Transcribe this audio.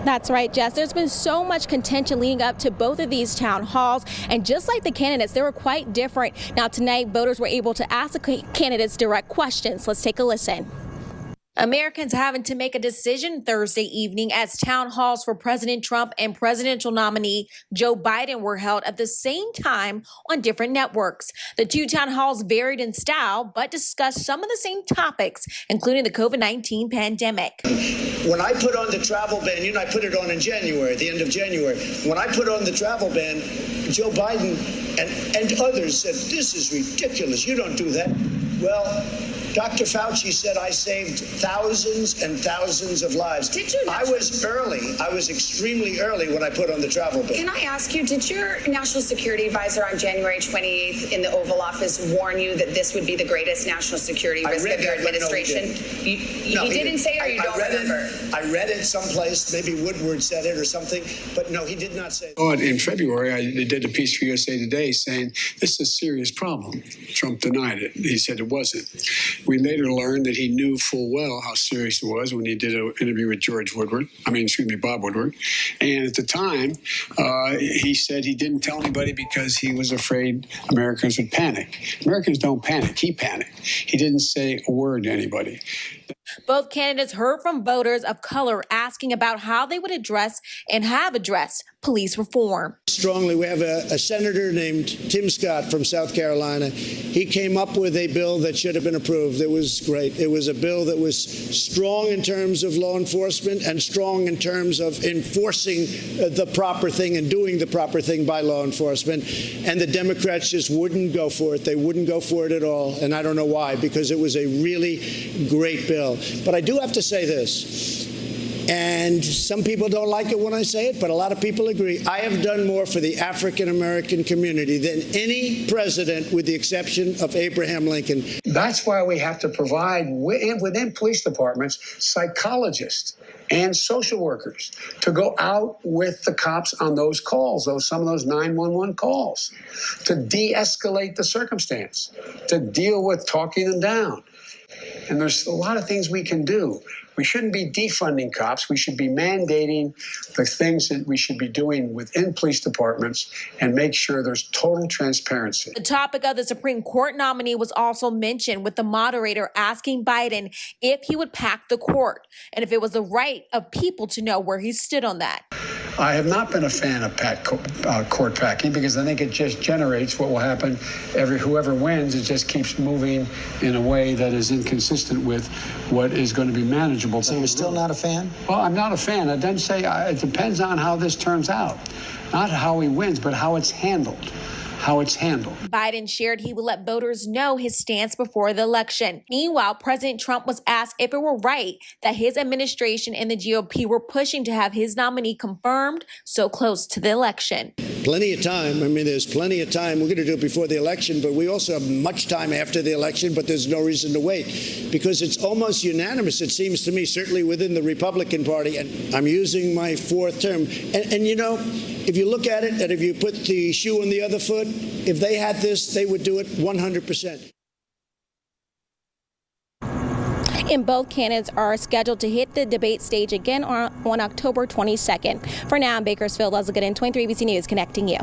That's right, Jess. There's been so much contention leading up to both of these town halls. And just like the candidates, they were quite different. Now, tonight, voters were able to ask the candidates direct questions. Let's take a listen. Americans having to make a decision Thursday evening as town halls for President Trump and presidential nominee Joe Biden were held at the same time on different networks. The two town halls varied in style, but discussed some of the same topics, including the COVID-19 pandemic. When I put on the travel ban, I put it on in January, the end of January. When I put on the travel ban, Joe Biden and others said, "This is ridiculous. You don't do that." Well, Dr. Fauci said I saved thousands and thousands of lives. Did you? I was early. I was extremely early when I put on the travel ban. Can I ask you, did your national security advisor on January 28th in the Oval Office warn you that this would be the greatest national security risk of your administration? He didn't say it, or you don't remember? I read it someplace. Maybe Woodward said it or something. But no, he did not say it. Oh, in February, I did a piece for USA Today saying this is a serious problem. Trump denied it. He said it wasn't. We later learned that he knew full well how serious it was when he did an interview with Bob Woodward. And at the time, he said he didn't tell anybody because he was afraid Americans would panic. Americans don't panic. He panicked. He didn't say a word to anybody. Both candidates heard from voters of color asking about how they would address and have addressed police reform. Strongly, we have a senator named Tim Scott from South Carolina. He came up with a bill that should have been approved. It was great. It was a bill that was strong in terms of law enforcement and strong in terms of enforcing the proper thing and doing the proper thing by law enforcement. And the Democrats just wouldn't go for it. They wouldn't go for it at all. And I don't know why, because it was a really great bill. But I do have to say this. And some people don't like it when I say it, but a lot of people agree. I have done more for the African-American community than any president, with the exception of Abraham Lincoln. That's why we have to provide within police departments psychologists and social workers to go out with the cops on those calls, some of those 911 calls, to de-escalate the circumstance, to deal with talking them down. And there's a lot of things we can do. We shouldn't be defunding cops. We should be mandating the things that we should be doing within police departments and make sure there's total transparency. The topic of the Supreme Court nominee was also mentioned, with the moderator asking Biden if he would pack the court and if it was the right of people to know where he stood on that. I have not been a fan of court packing, because I think it just generates what will happen. Whoever wins, it just keeps moving in a way that is inconsistent with what is going to be manageable. So you're still not a fan? Well, I'm not a fan. I didn't say it depends on how this turns out. Not how he wins, but how it's handled. Biden shared he would let voters know his stance before the election. Meanwhile, President Trump was asked if it were right that his administration and the GOP were pushing to have his nominee confirmed so close to the election. Plenty of time. There's plenty of time. We're going to do it before the election, but we also have much time after the election, but there's no reason to wait, because it's almost unanimous, it seems to me, certainly within the Republican Party, and I'm using my fourth term. And if you look at it, and if you put the shoe on the other foot, if they had this, they would do it 100%. And both candidates are scheduled to hit the debate stage again on October 22nd. For now, in Bakersfield, Leslie Gooden, 23 ABC News, connecting you.